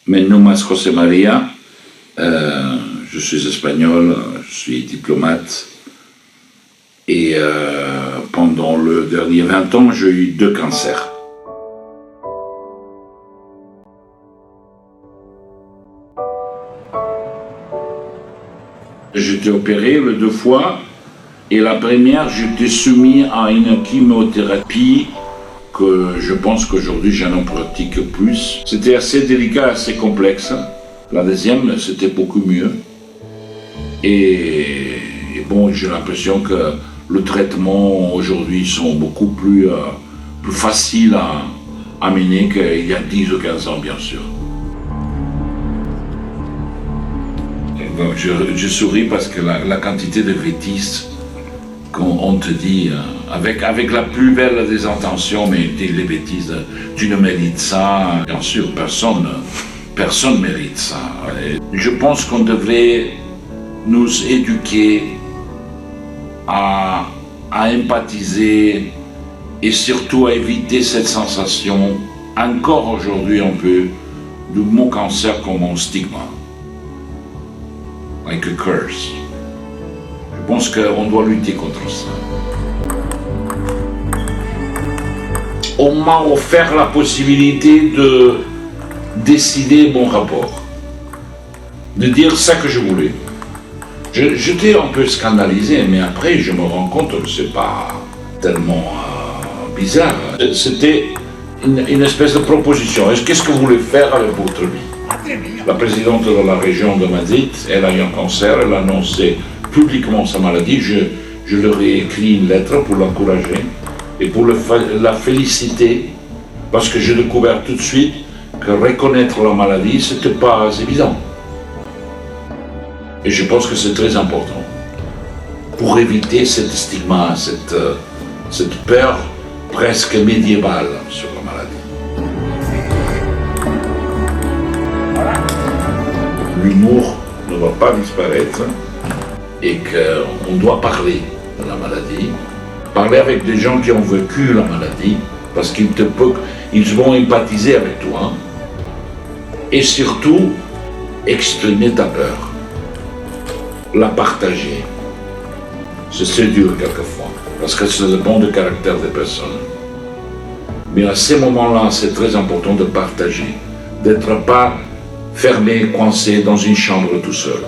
Mi nombre es José María, je suis espagnol, je suis diplomate et pendant le dernier 20 ans, j'ai eu 2 cancers. J'étais opéré les 2 fois et la première, j'étais soumis à une chimiothérapie que je pense qu'aujourd'hui je n'en pratique plus. C'était assez délicat, assez complexe. La deuxième, c'était beaucoup mieux. Et bon, j'ai l'impression que le traitement aujourd'hui sont beaucoup plus faciles à mener qu'il y a 10 ou 15 ans, bien sûr. Donc, je souris parce que la quantité de bêtises qu'on te dit, avec la plus belle des intentions, mais les bêtises, tu ne mérites ça. Bien sûr, personne mérite ça. Et je pense qu'on devrait nous éduquer à empathiser et surtout à éviter cette sensation, encore aujourd'hui un peu, du mot cancer comme un stigma. Like a curse. Je pense qu'on doit lutter contre ça. On m'a offert la possibilité de décider mon rapport, de dire ça que je voulais. J'étais un peu scandalisé, mais après je me rends compte que c'est pas tellement bizarre. C'était une espèce de proposition. Qu'est-ce que vous voulez faire avec votre vie? La présidente de la région de Madrid, elle a eu un cancer, elle a annoncé publiquement sa maladie. Je leur ai écrit une lettre pour l'encourager et pour la féliciter, parce que j'ai découvert tout de suite que reconnaître la maladie, c'était pas évident. Et je pense que c'est très important pour éviter cette stigma, cette peur presque médiévale sur la maladie. L'humour ne va pas disparaître et qu'on doit parler de la maladie, parler avec des gens qui ont vécu la maladie, parce qu'ils vont empathiser avec toi, et surtout exprimer ta peur, la partager. C'est dur quelquefois, parce que ça dépend du caractère des personnes. Mais à ces moments-là, c'est très important de partager, d'être pas fermé, coincé dans une chambre tout seul.